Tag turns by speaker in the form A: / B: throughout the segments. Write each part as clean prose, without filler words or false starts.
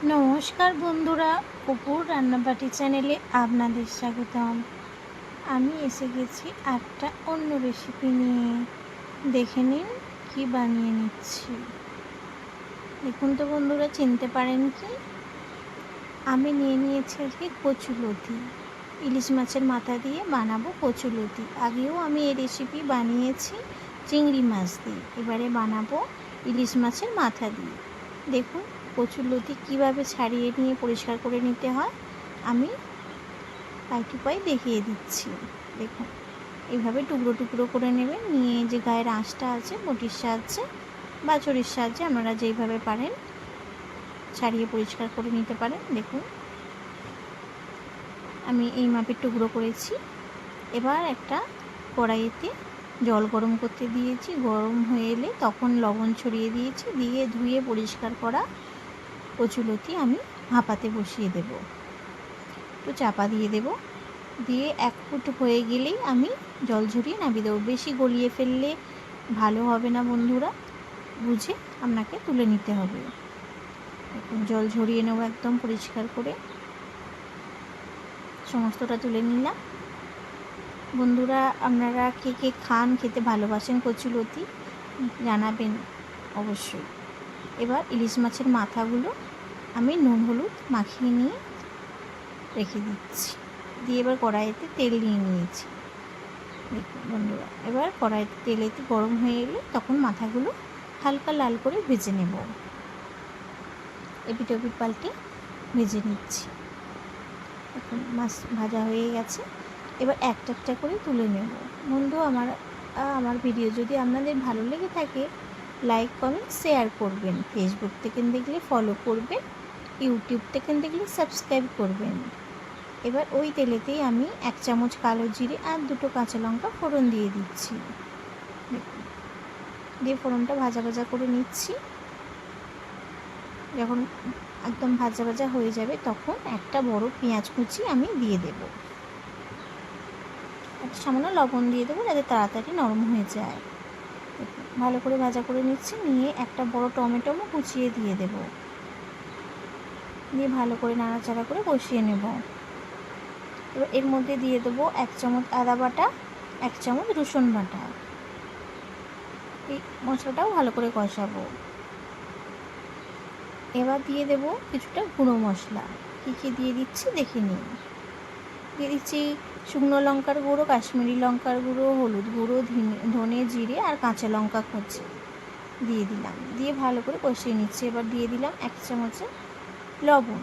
A: নমস্কার বন্ধুরা, অপুর রান্নাবাটি চ্যানেলে আপনাদের স্বাগতম। আমি এসে গেছি একটা অন্য রেসিপি নিয়ে। দেখে নিন কি বানিয়ে নিচ্ছি। দেখুন তো বন্ধুরা, চিনতে পারেন কি? আমি নিয়ে নিয়েছি আজকে কচুলতি। ইলিশ মাছের মাথা দিয়ে বানাবো কচুলতি। আগেও আমি এই রেসিপি বানিয়েছি চিংড়ি মাছ দিয়ে। এবারে বানাবো ইলিশ মাছের মাথা দিয়ে। দেখুন কচুরলতি কীভাবে ছাড়িয়ে নিয়ে পরিষ্কার করে নিতে হয় আমি পাই টু পাই দেখিয়ে দিচ্ছি। দেখুন এইভাবে টুকরো টুকরো করে নেবেন, নিয়ে যে গায়ের আঁশটা আছে বটির সাহায্যে বা ছুরির সাহায্যে আপনারা যেইভাবে পারেন ছাড়িয়ে পরিষ্কার করে নিতে পারেন। দেখুন আমি এই মাপের টুকরো করেছি। এবার একটা কড়াইতে জল গরম করতে দিয়েছি। গরম হয়ে এলে তখন লবণ ছড়িয়ে দিয়েছি, দিয়ে ধুয়ে পরিষ্কার করা কচুলতি আমি ভাপাতে বসিয়ে দেব। একটু চাপা দিয়ে দেব, দিয়ে এক ফুট হয়ে গেলেই আমি জল ঝরিয়ে নামিয়ে দেবো। বেশি গলিয়ে ফেললে ভালো হবে না বন্ধুরা, বুঝে আপনাকে তুলে নিতে হবে। এখন জল ঝরিয়ে নেব একদম পরিষ্কার করে, সমস্তটা তুলে নিলাম। বন্ধুরা, আপনারা কে কে খান, খেতে ভালোবাসেন কচুলতি জানাবেন অবশ্যই। এবার ইলিশ মাছের মাথাগুলো আমি নুন হলুদ মাখিয়ে নিয়ে রেখে দিচ্ছি। দিয়ে এবার কড়াইতে তেল নিয়ে নিয়েছি। দেখুন বন্ধুরা, এবার কড়াইতে তেলেতে গরম হয়ে এলে তখন মাথাগুলো হালকা লাল করে ভেজে নেব। এপিট ওপিট পাল্টে ভেজে নিচ্ছি। এখন মাছ ভাজা হয়ে গেছে। এবার একটা একটা করে তুলে নেব। বন্ধু, আমার ভিডিও যদি আপনাদের ভালো লেগে থাকে লাইক কমেন্ট শেয়ার করবেন। ফেসবুক থেকে দেখলে ফলো করবেন, ইউটিউব থেকে দেখলে সাবস্ক্রাইব করবেন। এবার ওই তেলেতেই আমি 1 চামচ কালো জিরে আর 2টো কাঁচা লঙ্কা ফোড়ন দিয়ে দিচ্ছি। দেখুন, দিয়ে ফোড়নটা ভাজা ভাজা করে নিচ্ছি। যখন একদম ভাজা ভাজা হয়ে যাবে তখন একটা বড় পেঁয়াজ কুচি আমি দিয়ে দেব। একটা সামান্য লবণ দিয়ে দেবো যাতে তাড়াতাড়ি নরম হয়ে যায়। ভালো করে ভাজা করে নিচ্ছি, নিয়ে একটা বড় টমেটো কুচিয়ে দিয়ে দেব। দিয়ে ভালো করে নাড়াচাড়া করে কষিয়ে নেব। এবার এর মধ্যে দিয়ে দেবো 1 চামচ আদা বাটা, 1 চামচ রসুন বাটা। এই মশলাটাও ভালো করে কষাবো। এবার দিয়ে দেব কিছুটা গুঁড়ো মশলা। কী দিয়ে দিচ্ছি দেখে নিন। দিয়ে দিচ্ছি শুকনো লঙ্কার গুঁড়ো, কাশ্মীরি লঙ্কার গুঁড়ো, হলুদ গুঁড়ো, ধনে জিরে আর কাঁচা লঙ্কা কুচি দিয়ে দিলাম। দিয়ে ভালো করে কষিয়ে নিচ্ছি। এবার দিয়ে দিলাম 1 চামচে লবণ,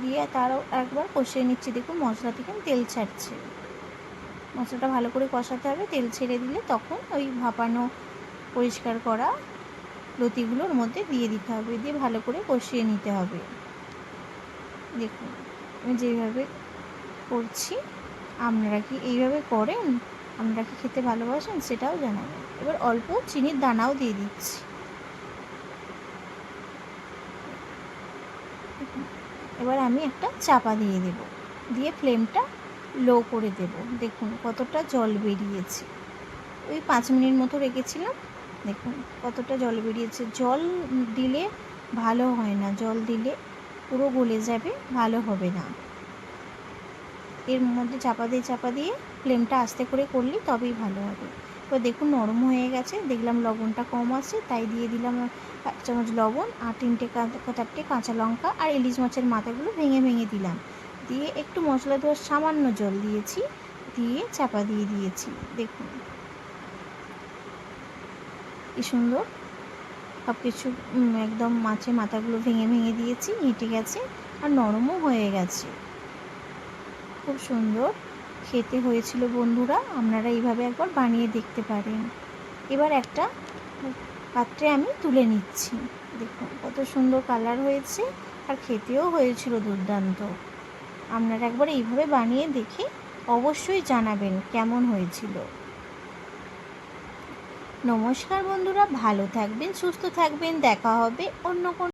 A: দিয়ে তারও একবার কষিয়ে নিচ্ছি। দেখুন মশলা থেকে তেল ছাড়ছে। মশলাটা ভালো করে কষাতে হবে। তেল ছেড়ে দিলে তখন ওই ভাপানো পরিষ্কার করা লতিগুলোর মধ্যে দিয়ে দিতে হবে, দিয়ে ভালো করে কষিয়ে নিতে হবে। দেখুন আমি যেভাবে করছি, আপনারা কি এইভাবে করেন? আপনারা কি খেতে ভালোবাসেন সেটাও জানাবেন। এবার অল্প চিনির দানাও দিয়ে দিচ্ছি। এবার আমি একটা চাপা দিয়ে দেব, দিয়ে ফ্লেমটা লো করে দেব। দেখুন কতটা জল বেরিয়েছে। ওই 5 মিনিট মতো রেখেছিলাম। দেখুন কতটা জল বেরিয়েছে। জল দিলে ভালো হয় না, জল দিলে পুরো গলে যাবে, ভালো হবে না। এর মধ্যে চাপা দিয়ে ফ্লেমটা আস্তে করে করলে তবেই ভালো হবে। এবার দেখুন নরম হয়ে গেছে। দেখলাম লবণটা কম আছে, তাই দিয়ে দিলাম 1 চামচ লবণ আর 4টে কাঁচা লঙ্কা আর ইলিশ মাছের মাথাগুলো ভেঙে ভেঙে দিলাম। দিয়ে একটু মশলা দেওয়ার সামান্য জল দিয়েছি, দিয়ে চাপা দিয়ে দিয়েছি। দেখুন কি সুন্দর সব কিছু একদম মাছের মাথাগুলো ভেঙে ভেঙে দিয়েছি, হেঁটে গেছে আর নরমও হয়ে গেছে। খুব সুন্দর খেতে হয়েছিল বন্ধুরা, আপনারা এইভাবে একবার বানিয়ে দেখতে পারেন। এবার একটা পাত্রে আমি তুলে নিচ্ছি। দেখুন কত সুন্দর কালার হয়েছে আর খেতেও হয়েছিল দুর্দান্ত। আপনারা একবার এইভাবে বানিয়ে দেখে অবশ্যই জানাবেন কেমন হয়েছিল। নমস্কার বন্ধুরা, ভালো থাকবেন, সুস্থ থাকবেন। দেখা হবে অন্য কোনো